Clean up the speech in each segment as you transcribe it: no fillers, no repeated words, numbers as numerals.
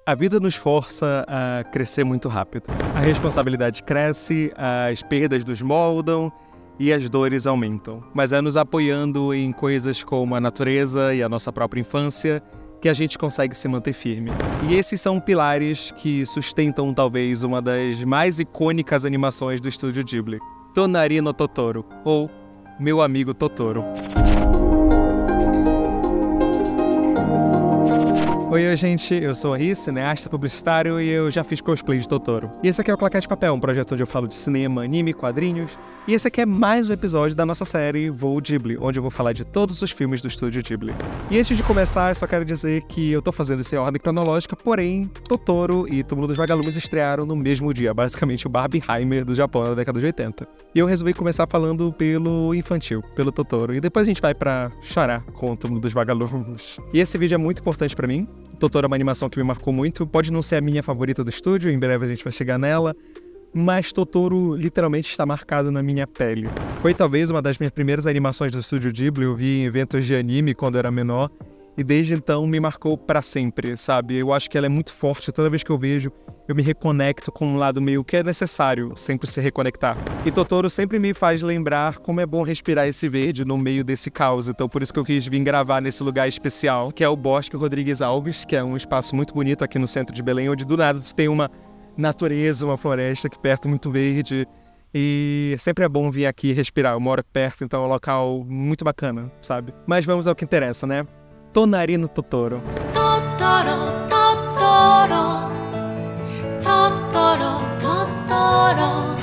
A vida nos força a crescer muito rápido. A responsabilidade cresce, as perdas nos moldam e as dores aumentam. Mas é nos apoiando em coisas como a natureza e a nossa própria infância que a gente consegue se manter firme. E esses são pilares que sustentam talvez uma das mais icônicas animações do estúdio Ghibli, Tonari no Totoro, ou Meu Amigo Totoro. Oi, gente, eu sou o Ri, cineasta publicitário, e eu já fiz cosplay de Totoro. E esse aqui é o Claquete de Papel, um projeto onde eu falo de cinema, anime, quadrinhos. E esse aqui é mais um episódio da nossa série Voo Ghibli, onde eu vou falar de todos os filmes do estúdio Ghibli. E antes de começar, eu só quero dizer que eu tô fazendo isso em ordem cronológica, porém, Totoro e Túmulo dos Vagalumes estrearam no mesmo dia, basicamente o Barbenheimer do Japão na década de 80. E eu resolvi começar falando pelo infantil, pelo Totoro, e depois a gente vai pra chorar com o Túmulo dos Vagalumes. E esse vídeo é muito importante pra mim. Totoro é uma animação que me marcou muito, pode não ser a minha favorita do estúdio, em breve a gente vai chegar nela, mas Totoro literalmente está marcado na minha pele. Foi talvez uma das minhas primeiras animações do estúdio Ghibli, eu vi em eventos de anime quando eu era menor, e desde então me marcou pra sempre, sabe? Eu acho que ela é muito forte, toda vez que eu vejo, eu me reconecto com um lado meio que é necessário sempre se reconectar. E Totoro sempre me faz lembrar como é bom respirar esse verde no meio desse caos, então por isso que eu quis vir gravar nesse lugar especial, que é o Bosque Rodrigues Alves, que é um espaço muito bonito aqui no centro de Belém, onde do nada tem uma natureza, uma floresta aqui perto muito verde, e sempre é bom vir aqui respirar. Eu moro perto, então é um local muito bacana, sabe? Mas vamos ao que interessa, né? Tonari no Totoro. Totoro, Totoro, Totoro, Totoro.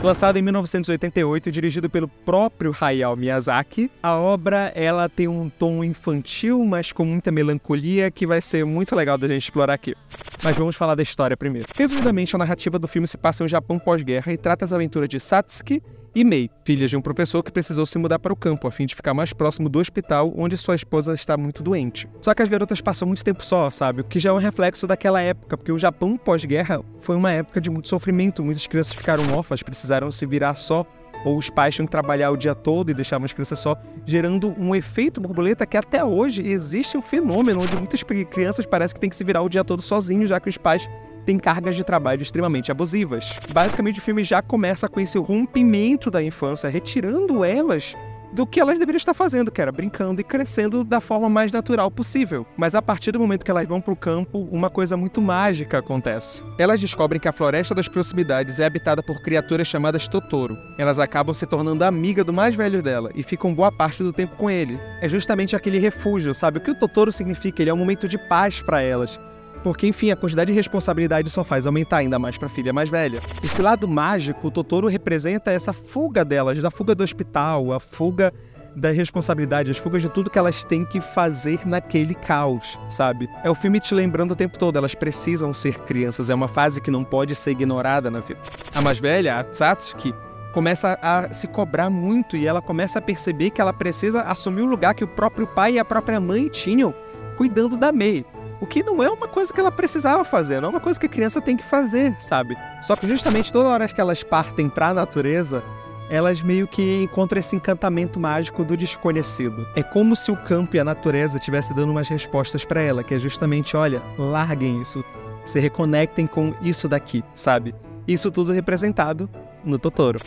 Lançado em 1988 e dirigido pelo próprio Hayao Miyazaki, a obra ela tem um tom infantil, mas com muita melancolia, que vai ser muito legal da gente explorar aqui. Mas vamos falar da história primeiro. Resumidamente, a narrativa do filme se passa em um Japão pós-guerra e trata as aventuras de Satsuki e Mei, filhas de um professor que precisou se mudar para o campo a fim de ficar mais próximo do hospital onde sua esposa está muito doente. Só que as garotas passam muito tempo só, sabe? O que já é um reflexo daquela época, porque o Japão pós-guerra foi uma época de muito sofrimento, muitas crianças ficaram órfãs, precisaram se virar só, ou os pais tinham que trabalhar o dia todo e deixavam as crianças só, gerando um efeito borboleta que até hoje existe um fenômeno onde muitas crianças parecem que têm que se virar o dia todo sozinhos, já que os pais têm cargas de trabalho extremamente abusivas. Basicamente, o filme já começa com esse rompimento da infância, retirando elas do que elas deveriam estar fazendo, que era brincando e crescendo da forma mais natural possível. Mas a partir do momento que elas vão pro campo, uma coisa muito mágica acontece. Elas descobrem que a floresta das proximidades é habitada por criaturas chamadas Totoro. Elas acabam se tornando amiga do mais velho dela e ficam boa parte do tempo com ele. É justamente aquele refúgio, sabe? O que o Totoro significa? Ele é um momento de paz para elas. Porque, enfim, a quantidade de responsabilidade só faz aumentar ainda mais para a filha mais velha. Esse lado mágico, o Totoro representa essa fuga delas, da fuga do hospital, a fuga da responsabilidade, as fugas de tudo que elas têm que fazer naquele caos, sabe? É o filme te lembrando o tempo todo, elas precisam ser crianças, é uma fase que não pode ser ignorada na vida. A mais velha, a Satsuki, começa a se cobrar muito e ela começa a perceber que ela precisa assumir o lugar que o próprio pai e a própria mãe tinham cuidando da Mei. O que não é uma coisa que ela precisava fazer, não é uma coisa que a criança tem que fazer, sabe? Só que justamente toda hora que elas partem pra natureza, elas meio que encontram esse encantamento mágico do desconhecido. É como se o campo e a natureza estivessem dando umas respostas pra ela, que é justamente, olha, larguem isso, se reconectem com isso daqui, sabe? Isso tudo representado no Totoro.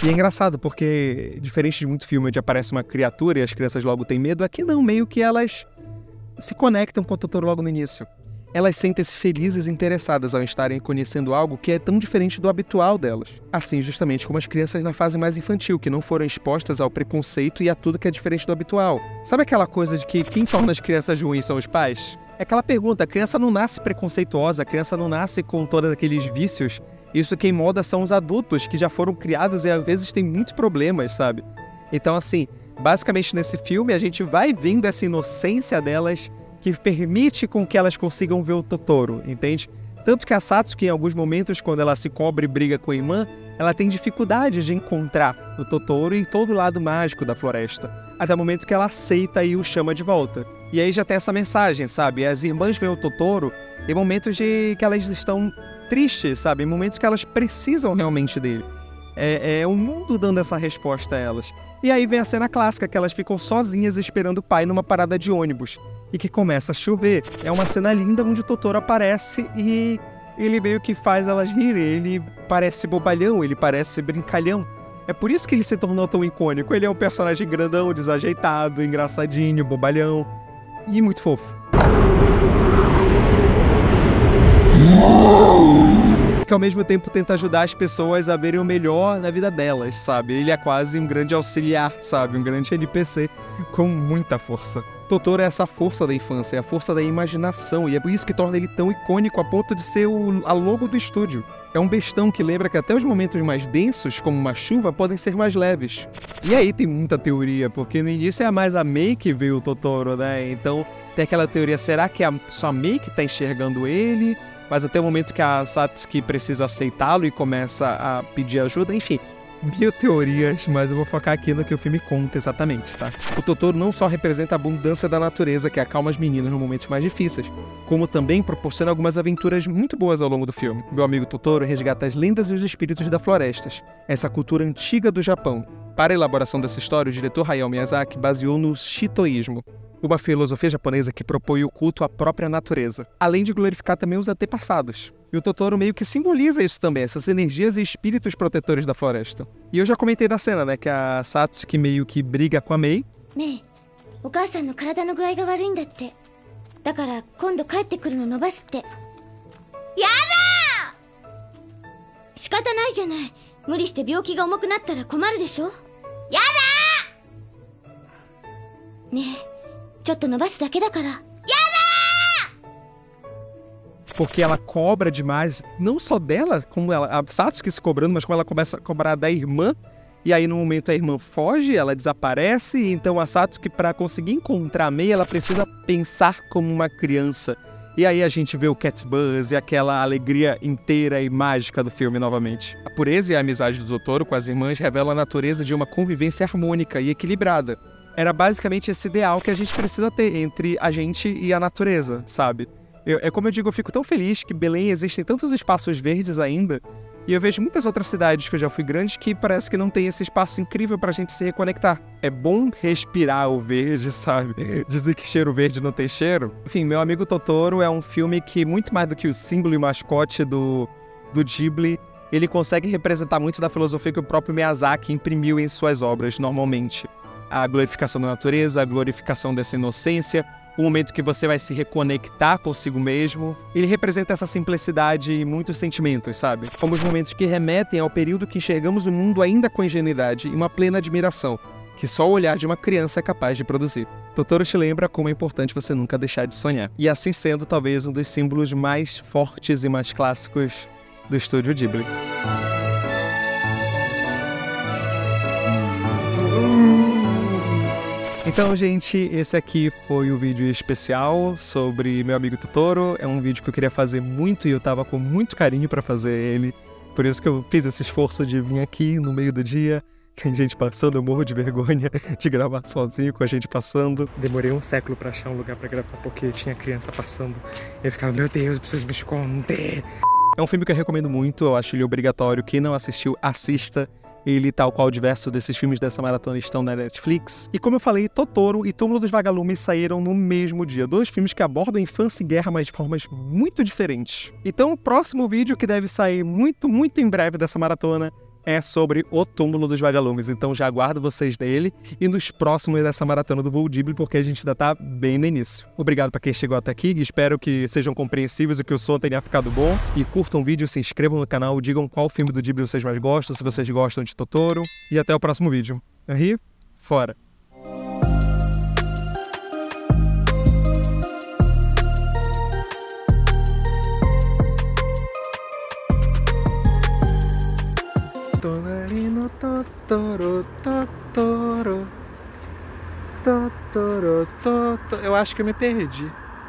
E é engraçado, porque diferente de muito filme onde aparece uma criatura e as crianças logo têm medo, aqui não, meio que elas se conectam com o Totoro logo no início. Elas sentem-se felizes e interessadas ao estarem conhecendo algo que é tão diferente do habitual delas. Assim, justamente como as crianças na fase mais infantil, que não foram expostas ao preconceito e a tudo que é diferente do habitual. Sabe aquela coisa de que quem torna as crianças ruins são os pais? É aquela pergunta, a criança não nasce preconceituosa, a criança não nasce com todos aqueles vícios. Isso quem molda são os adultos, que já foram criados e às vezes têm muitos problemas, sabe? Então, assim, basicamente nesse filme a gente vai vendo essa inocência delas que permite com que elas consigam ver o Totoro, entende? Tanto que a Satsuki, em alguns momentos, quando ela se cobre e briga com a irmã, ela tem dificuldade de encontrar o Totoro em todo o lado mágico da floresta, até o momento que ela aceita e o chama de volta. E aí já tem essa mensagem, sabe? As irmãs veem o Totoro em momentos de que elas estão tristes, sabe? Em momentos que elas precisam realmente dele. É o mundo dando essa resposta a elas. E aí vem a cena clássica, que elas ficam sozinhas esperando o pai numa parada de ônibus. E que começa a chover. É uma cena linda onde o Totoro aparece e ele meio que faz elas rirem. Ele parece bobalhão, ele parece brincalhão. É por isso que ele se tornou tão icônico. Ele é um personagem grandão, desajeitado, engraçadinho, bobalhão e muito fofo. Que ao mesmo tempo tenta ajudar as pessoas a verem o melhor na vida delas, sabe? Ele é quase um grande auxiliar, sabe? Um grande NPC com muita força. Totoro é essa força da infância, é a força da imaginação, e é por isso que torna ele tão icônico a ponto de ser a logo do estúdio. É um bestão que lembra que até os momentos mais densos, como uma chuva, podem ser mais leves. E aí tem muita teoria, porque no início é mais a Mei que vê o Totoro, né? Então tem aquela teoria, será que é só a Mei que tá enxergando ele? Mas até o momento que a Satsuki precisa aceitá-lo e começa a pedir ajuda, enfim. Mil teorias, mas eu vou focar aqui no que o filme conta exatamente, tá? O Totoro não só representa a abundância da natureza que acalma as meninas nos momentos mais difíceis, como também proporciona algumas aventuras muito boas ao longo do filme. Meu amigo Totoro resgata as lendas e os espíritos das florestas, essa cultura antiga do Japão. Para a elaboração dessa história, o diretor Hayao Miyazaki baseou no Shintoísmo, uma filosofia japonesa que propõe o culto à própria natureza, além de glorificar também os antepassados. E o Totoro meio que simboliza isso também, essas energias e espíritos protetores da floresta. E eu já comentei da cena, né, que a Satsuki meio que briga com a Mei. Mei, o kousan no karada no guai ga waruiんだって。だから今度帰ってくるの伸ばすって。やだ！仕方ないじゃない。無理して病気が重くなったら困るでしょ。やだ！ねえ、ちょっと伸ばすだけだから。Porque ela cobra demais, não só dela, como a Satsuki se cobrando, mas como ela começa a cobrar da irmã. E aí no momento a irmã foge, ela desaparece, e então a Satsuki, para conseguir encontrar a Mei, ela precisa pensar como uma criança. E aí a gente vê o Cat Buzz e aquela alegria inteira e mágica do filme novamente. A pureza e a amizade do Totoro com as irmãs revelam a natureza de uma convivência harmônica e equilibrada. Era basicamente esse ideal que a gente precisa ter entre a gente e a natureza, sabe? É como eu digo, eu fico tão feliz que em Belém existem tantos espaços verdes ainda, e eu vejo muitas outras cidades que eu já fui grandes que parece que não tem esse espaço incrível pra gente se reconectar. É bom respirar o verde, sabe? Dizer que cheiro verde não tem cheiro. Enfim, Meu Amigo Totoro é um filme que, muito mais do que o símbolo e mascote do Ghibli, ele consegue representar muito da filosofia que o próprio Miyazaki imprimiu em suas obras, normalmente. A glorificação da natureza, a glorificação dessa inocência, o momento que você vai se reconectar consigo mesmo. Ele representa essa simplicidade e muitos sentimentos, sabe? Como os momentos que remetem ao período que enxergamos o mundo ainda com ingenuidade e uma plena admiração, que só o olhar de uma criança é capaz de produzir. Totoro te lembra como é importante você nunca deixar de sonhar. E assim sendo, talvez um dos símbolos mais fortes e mais clássicos do estúdio Ghibli. Então, gente, esse aqui foi o vídeo especial sobre Meu Amigo Totoro. É um vídeo que eu queria fazer muito e eu tava com muito carinho pra fazer ele. Por isso que eu fiz esse esforço de vir aqui no meio do dia. Tem gente passando, eu morro de vergonha de gravar sozinho com a gente passando. Demorei um século pra achar um lugar pra gravar porque tinha criança passando. Eu ficava, meu Deus, eu preciso me esconder. É um filme que eu recomendo muito, eu acho ele obrigatório. Quem não assistiu, assista. Ele, tal qual diversos desses filmes dessa maratona, estão na Netflix. E como eu falei, Totoro e Túmulo dos Vagalumes saíram no mesmo dia. Dois filmes que abordam infância e guerra, mas de formas muito diferentes. Então o próximo vídeo, que deve sair muito em breve dessa maratona, é sobre O Túmulo dos Vagalumes. Então já aguardo vocês dele e nos próximos dessa maratona do Voo Ghibli, porque a gente ainda tá bem no início. Obrigado pra quem chegou até aqui, espero que sejam compreensíveis e que o som tenha ficado bom. E curtam o vídeo, se inscrevam no canal, digam qual filme do Ghibli vocês mais gostam, se vocês gostam de Totoro. E até o próximo vídeo. Aí, fora! Tonarino Totoro, Totoro, Totoro, Totoro. Eu acho que eu me perdi.